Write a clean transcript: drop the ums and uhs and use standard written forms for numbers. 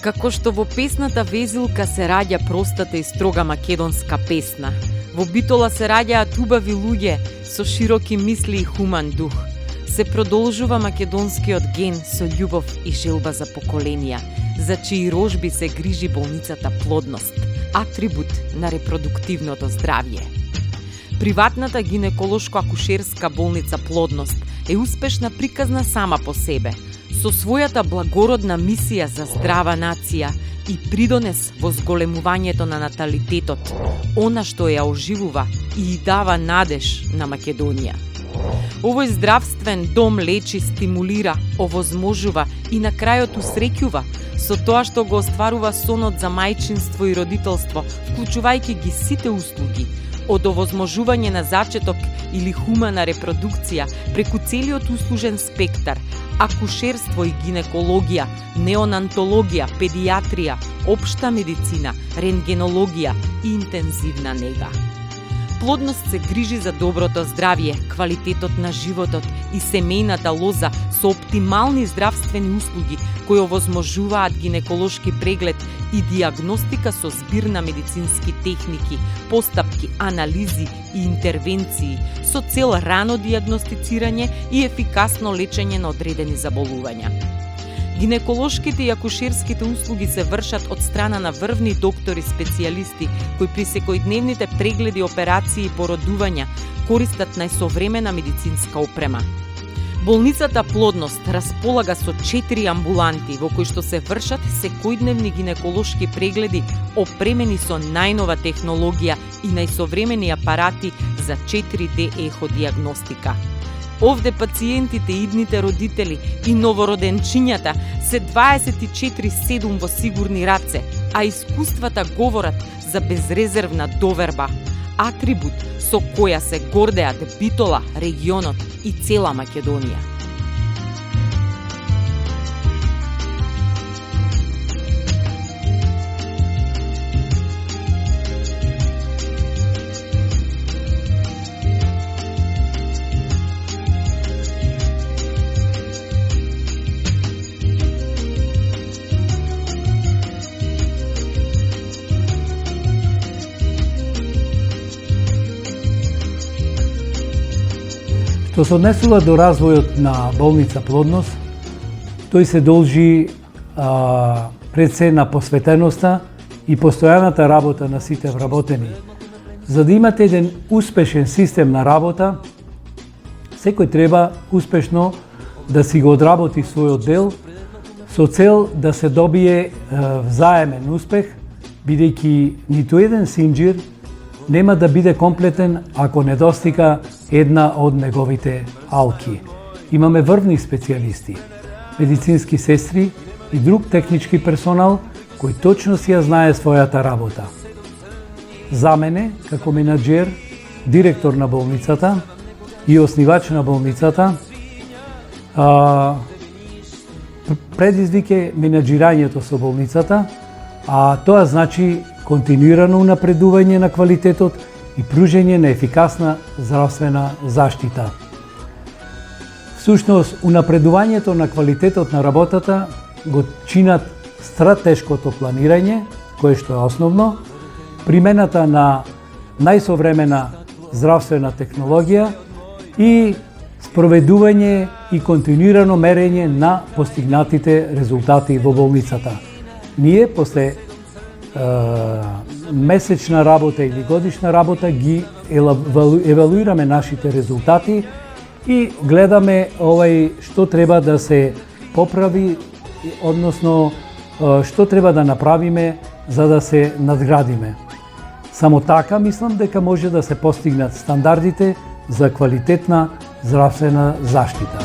Како што во песната Везилка се раѓа простата и строга македонска песна, во Битола се раѓаат убави луѓе со широки мисли и хуман дух. Се продолжува македонскиот ген со љубов и желба за поколенија, за чии рожби се грижи болницата Плодност, атрибут на репродуктивното здравје. Приватната гинеколошко-акушерска болница Плодност е успешна приказна сама по себе, со својата благородна мисија за здрава нација и придонес во зголемувањето на наталитетот, она што ја оживува и дава надеж на Македонија. Овој здравствен дом лечи, стимулира, овозможува и на крајот усреќува со тоа што го остварува сонот за мајчинство и родителство, вклучувајќи ги сите услуги, од овозможување на зачеток или хумана репродукција преку целиот услужен спектар, акушерство и гинекологија, неонатологија, педијатрија, општа медицина, рентгенологија и интензивна нега. Плодност се грижи за доброто здравје, квалитетот на животот и семејната лоза со оптимални здравствени услуги кои овозможуваат гинеколошки преглед и диагностика со збир на медицински техники, постапки, анализи и интервенции со цел рано диагностицирање и ефикасно лечење на одредени заболувања. Гинеколошките и акушерските услуги се вршат од страна на врвни доктори специјалисти кои при секојдневните прегледи, операции и породувања користат најсовремена медицинска опрема. Болницата Плодност располага со 4 амбуланти во кои што се вршат секојдневни гинеколошки прегледи опремени со најнова технологија и најсовремени апарати за 4D ехо диагностика. Овде пациентите, идните родители и новороденчињата се 24/7 во сигурни раце, а искуствата говорат за безрезервна доверба, атрибут со која се гордеат Битола, регионот и цела Македонија. Што се однесува до развојот на болница Плодност, тој се должи пред се на посветеноста и постојаната работа на сите вработени. За да имате еден успешен систем на работа, секој треба успешно да си го одработи својот дел со цел да се добие взаемен успех, бидејќи ниту еден синџир нема да биде комплетен ако не достига една од неговите алки. Имаме врвни специјалисти, медицински сестри и друг технички персонал кој точно си ја знае својата работа. За мене, како менаџер, директор на болницата и оснивач на болницата, предизвик е менаџирањето со болницата, а тоа значи континуирано унапредување на квалитетот и пружење на ефикасна здравствена заштита. Всушност, унапредувањето на квалитетот на работата го чинат стратешкото планирање, кое што е основно, примената на најсовремена здравствена технологија и спроведување и континуирано мерење на постигнатите резултати во болницата. Ние, после месечна работа или годишна работа, ги евалуираме нашите резултати и гледаме што треба да се поправи, односно што треба да направиме за да се надградиме. Само така мислам дека може да се постигнат стандардите за квалитетна здравствена заштита.